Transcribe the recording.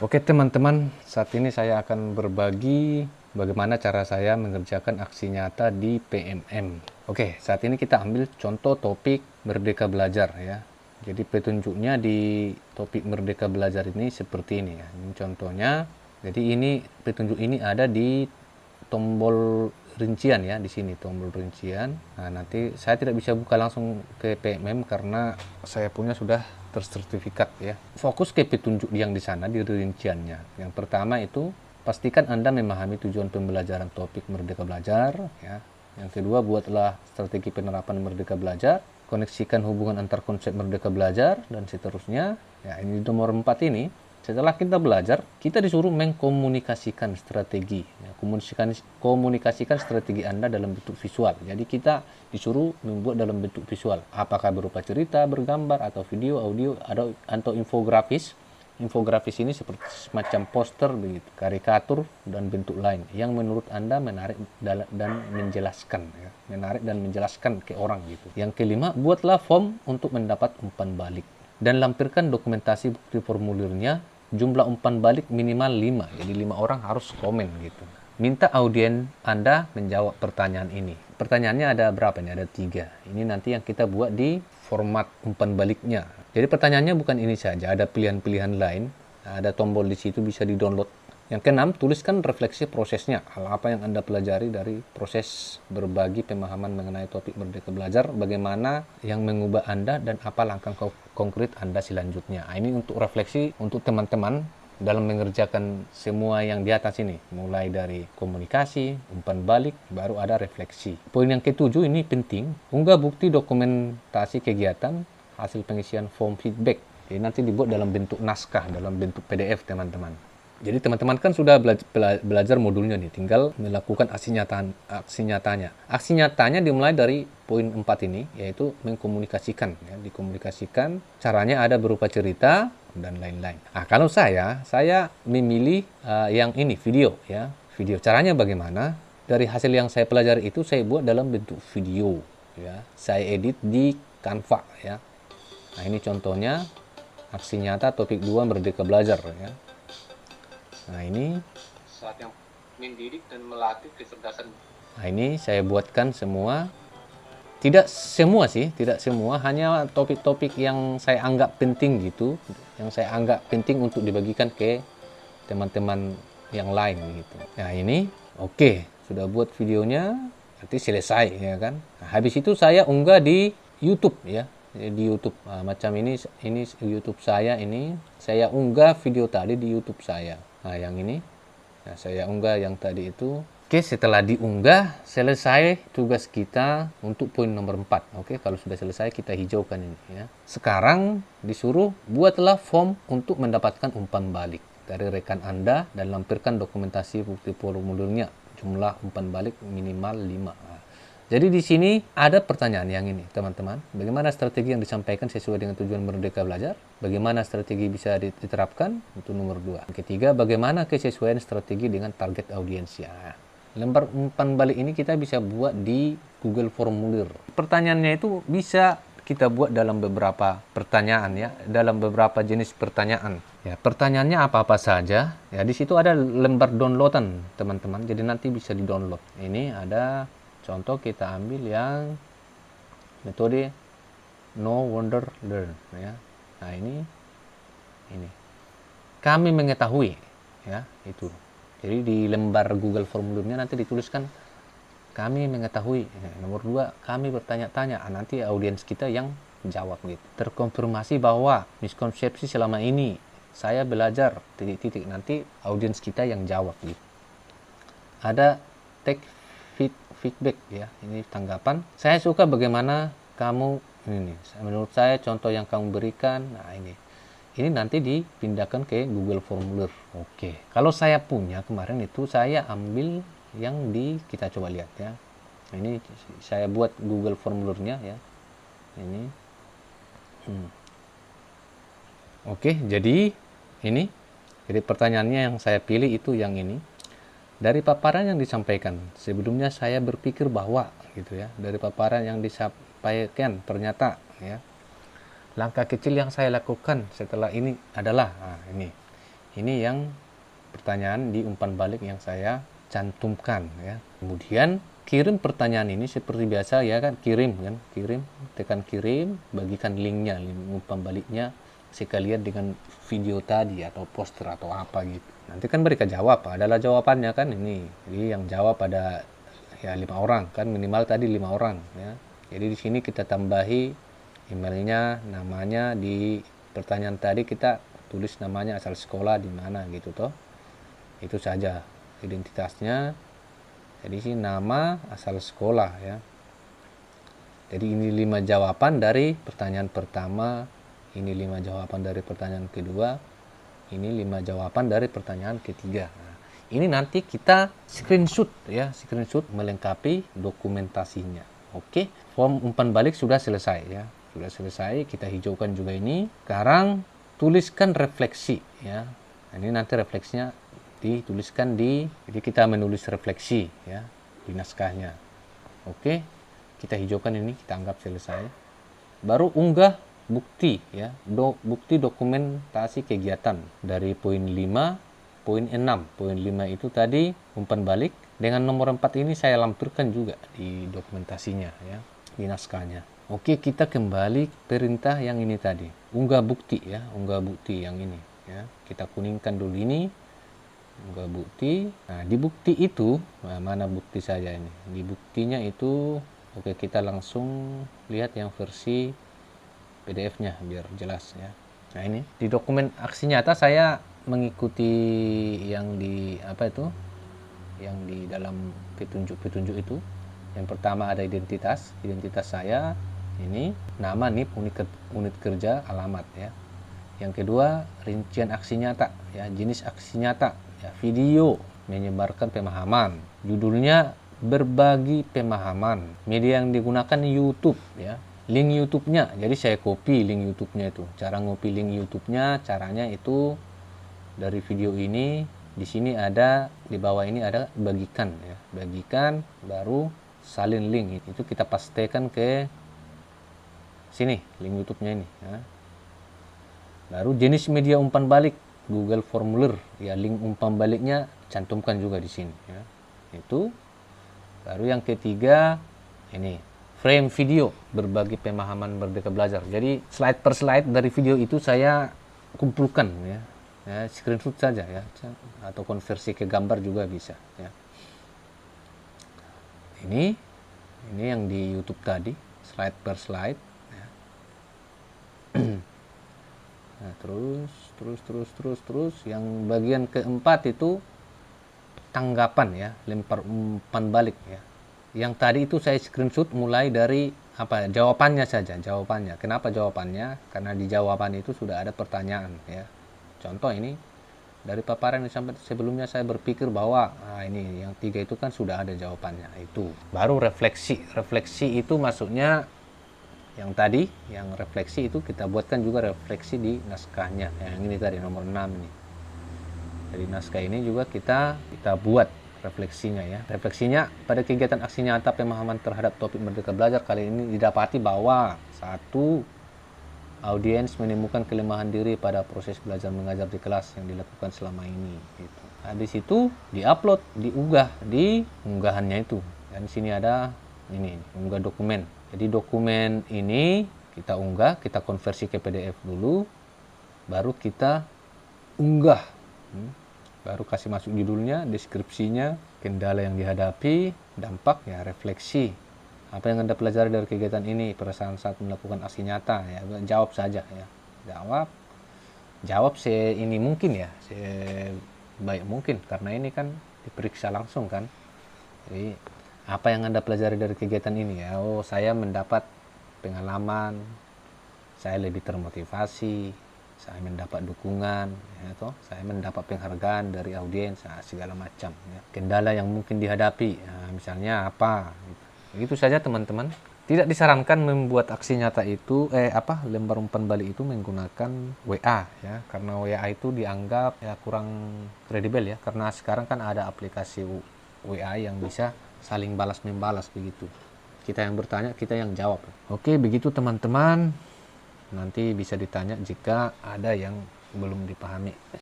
Oke teman-teman, saat ini saya akan berbagi bagaimana cara saya mengerjakan aksi nyata di PMM. Oke, saat ini kita ambil contoh topik Merdeka Belajar ya. Jadi petunjuknya di topik Merdeka Belajar ini seperti ini ya. Ini contohnya. Jadi ini petunjuk ini ada di tombol rincian ya, di sini tombol rincian. Nah, nanti saya tidak bisa buka langsung ke PMM karena saya punya sudah tersertifikat ya. Fokus ke petunjuk yang di sana di rinciannya. Yang pertama itu pastikan Anda memahami tujuan pembelajaran topik Merdeka Belajar ya. Yang kedua, buatlah strategi penerapan Merdeka Belajar, koneksikan hubungan antar konsep Merdeka Belajar dan seterusnya. Ya, ini nomor 4 ini. Setelah kita belajar, kita disuruh mengkomunikasikan strategi. Ya, komunikasikan strategi Anda dalam bentuk visual. Jadi kita disuruh membuat dalam bentuk visual. Apakah berupa cerita, bergambar, atau video, audio, atau infografis. Infografis ini seperti semacam poster, begitu, karikatur, dan bentuk lain yang menurut Anda menarik dan menjelaskan. Ya. Menarik dan menjelaskan ke orang. Gitu. Yang kelima, buatlah form untuk mendapat umpan balik. Dan lampirkan dokumentasi bukti formulirnya. Jumlah umpan balik minimal 5, jadi 5 orang harus komen gitu. Minta audien Anda menjawab pertanyaan ini. Pertanyaannya ada berapa nih? Ada 3. Ini nanti yang kita buat di format umpan baliknya. Jadi pertanyaannya bukan ini saja, ada pilihan-pilihan lain. Ada tombol di situ bisa di-download. Yang keenam, tuliskan refleksi prosesnya. Hal apa yang Anda pelajari dari proses berbagi pemahaman mengenai topik Merdeka Belajar, bagaimana yang mengubah Anda, dan apa langkah konkret Anda selanjutnya. Nah, ini untuk refleksi untuk teman-teman dalam mengerjakan semua yang di atas ini. Mulai dari komunikasi, umpan balik, baru ada refleksi. Poin yang ketujuh ini penting, unggah bukti dokumentasi kegiatan, hasil pengisian form feedback. Jadi nanti dibuat dalam bentuk naskah, dalam bentuk PDF teman-teman. Jadi teman-teman kan sudah belajar modulnya nih, tinggal melakukan aksi nyatanya. Aksi nyatanya dimulai dari poin 4 ini, yaitu mengkomunikasikan. Ya, dikomunikasikan, caranya ada berupa cerita dan lain-lain. Nah, kalau saya memilih yang ini, video ya. Video, caranya bagaimana? Dari hasil yang saya pelajari itu saya buat dalam bentuk video ya. Saya edit di Canva ya. Nah, ini contohnya aksi nyata topik 2 Merdeka Belajar ya. Nah, ini saat yang mendidik dan melatih kecerdasan. Nah, ini saya buatkan semua. Tidak semua sih, tidak semua, hanya topik-topik yang saya anggap penting gitu, yang saya anggap penting untuk dibagikan ke teman-teman yang lain gitu. Nah, ini oke, sudah buat videonya, nanti selesai ya kan. Nah, habis itu saya unggah di YouTube ya. Di YouTube macam ini YouTube saya ini, saya unggah video tadi di YouTube saya. Nah, yang ini nah, saya unggah yang tadi itu. Oke, setelah diunggah, selesai tugas kita untuk poin nomor 4. Oke, kalau sudah selesai kita hijaukan ini ya. Sekarang disuruh buatlah form untuk mendapatkan umpan balik dari rekan Anda dan lampirkan dokumentasi bukti formulirnya. Jumlah umpan balik minimal 5. Jadi di sini ada pertanyaan yang ini, teman-teman. Bagaimana strategi yang disampaikan sesuai dengan tujuan Merdeka Belajar? Bagaimana strategi bisa diterapkan? Itu nomor 2. Yang ketiga, bagaimana kesesuaian strategi dengan target audiensnya? Lembar umpan balik ini kita bisa buat di Google Formulir. Pertanyaannya itu bisa kita buat dalam beberapa pertanyaan ya, dalam beberapa jenis pertanyaan. Ya, pertanyaannya apa-apa saja. Ya, di situ ada lembar downloadan, teman-teman. Jadi nanti bisa di-download. Ini ada contoh, kita ambil yang metode No Wonder Learn ya. Nah, ini kami mengetahui ya, itu. Jadi di lembar Google Formulirnya nanti dituliskan kami mengetahui. Nomor 2, kami bertanya-tanya. Nanti audiens kita yang jawab gitu. Terkonfirmasi bahwa miskonsepsi selama ini saya belajar titik-titik, nanti audiens kita yang jawab gitu. Ada take feedback ya, ini tanggapan. Saya suka bagaimana kamu ini. Menurut saya contoh yang kamu berikan. Nah, ini nanti dipindahkan ke Google Formulir. Oke. Kalau saya punya kemarin itu saya ambil yang kita coba lihat ya. Ini saya buat Google Formulirnya ya. Ini. Oke, jadi ini. Jadi pertanyaannya yang saya pilih itu yang ini. Dari paparan yang disampaikan, sebelumnya saya berpikir bahwa gitu ya. Dari paparan yang disampaikan ternyata ya. Langkah kecil yang saya lakukan setelah ini adalah ini. Ini yang pertanyaan di umpan balik yang saya cantumkan ya. Kemudian kirim pertanyaan ini seperti biasa ya kan, kirim, tekan kirim, bagikan linknya, link umpan baliknya sekalian dengan video tadi atau poster atau apa gitu. Nanti kan mereka jawab, adalah jawabannya kan ini. Jadi yang jawab ada ya 5 orang kan, minimal tadi 5 orang ya. Jadi di sini kita tambahi emailnya, namanya, di pertanyaan tadi kita tulis namanya, asal sekolah di mana gitu toh. Itu saja identitasnya. Jadi sini nama, asal sekolah ya. Jadi ini 5 jawaban dari pertanyaan pertama, ini 5 jawaban dari pertanyaan kedua, ini 5 jawaban dari pertanyaan ketiga. Nah, ini nanti kita screenshot ya, screenshot melengkapi dokumentasinya. Oke, form umpan balik sudah selesai ya. Sudah selesai, kita hijaukan juga ini. Sekarang tuliskan refleksi ya. Nah, ini nanti refleksinya dituliskan jadi kita menulis refleksi ya di naskahnya. Oke, kita hijaukan ini, kita anggap selesai. Baru unggah bukti ya, bukti dokumentasi kegiatan dari poin 5, poin 6. Poin 5 itu tadi umpan balik, dengan nomor 4 ini saya lampirkan juga di dokumentasinya ya, di naskahnya. Oke, kita kembali perintah yang ini tadi, unggah bukti ya, unggah bukti yang ini ya. Kita kuningkan dulu ini, unggah bukti. Nah, di bukti itu, mana bukti saja ini? Di buktinya itu, oke, kita langsung lihat yang versi PDF-nya biar jelas ya. Nah, ini di dokumen aksi nyata saya mengikuti yang di apa itu? Yang di dalam petunjuk-petunjuk itu. Yang pertama ada identitas saya, ini nama, NIP, unit kerja, alamat ya. Yang kedua rincian aksi nyata ya, jenis aksi nyata ya, video, menyebarkan pemahaman, judulnya berbagi pemahaman, media yang digunakan YouTube ya, link YouTube-nya. Jadi saya copy link YouTube-nya itu. Cara ngopi link YouTube-nya, caranya itu dari video ini, di sini ada, di bawah ini ada bagikan ya, bagikan, baru salin link, itu kita pastekan ke sini link YouTube-nya ini ya. Baru jenis media umpan balik, Google Formulir ya, link umpan baliknya cantumkan juga di sini ya. Itu baru yang ketiga ini frame video, berbagi pemahaman Merdeka Belajar. Jadi slide per slide dari video itu saya kumpulkan ya, screenshot saja ya, atau konversi ke gambar juga bisa ya. Ini yang di YouTube tadi, slide per slide ya. Nah, terus yang bagian keempat itu tanggapan ya, lempar umpan balik ya. Yang tadi itu saya screenshot mulai dari apa, jawabannya saja, jawabannya. Kenapa jawabannya? Karena di jawaban itu sudah ada pertanyaan ya. Contoh ini dari paparan yang sampai sebelumnya saya berpikir bahwa ini yang 3 itu kan sudah ada jawabannya. Itu baru refleksi. Refleksi itu maksudnya yang tadi, yang refleksi itu kita buatkan juga refleksi di naskahnya. Yang ini tadi nomor 6 ini. Dari naskah ini juga kita buat refleksinya ya. Refleksinya pada kegiatan aksi nyata pemahaman terhadap topik Merdeka Belajar kali ini didapati bahwa 1. Audiens menemukan kelemahan diri pada proses belajar mengajar di kelas yang dilakukan selama ini. Gitu. Nah, di situ diupload, diunggah di unggahannya itu. Dan sini ada ini, unggah dokumen. Jadi dokumen ini kita unggah, kita konversi ke PDF dulu, baru kita unggah. Baru kasih masuk judulnya, deskripsinya, kendala yang dihadapi, dampak ya, refleksi. Apa yang Anda pelajari dari kegiatan ini, perasaan saat melakukan aksi nyata ya, jawab saja ya. Jawab ini mungkin ya, sebaik mungkin, karena ini kan diperiksa langsung kan. Jadi apa yang Anda pelajari dari kegiatan ini ya? Oh, saya mendapat pengalaman, saya lebih termotivasi, saya mendapat dukungan ya, saya mendapat penghargaan dari audiens, segala macam ya. Kendala yang mungkin dihadapi misalnya apa gitu. Begitu saja teman-teman. Tidak disarankan membuat aksi nyata itu lembar umpan balik itu menggunakan WA ya, karena WA itu dianggap ya kurang kredibel ya, karena sekarang kan ada aplikasi WA yang bisa saling balas membalas begitu. Kita yang bertanya, kita yang jawab. Oke, begitu teman-teman. Nanti bisa ditanya jika ada yang belum dipahami.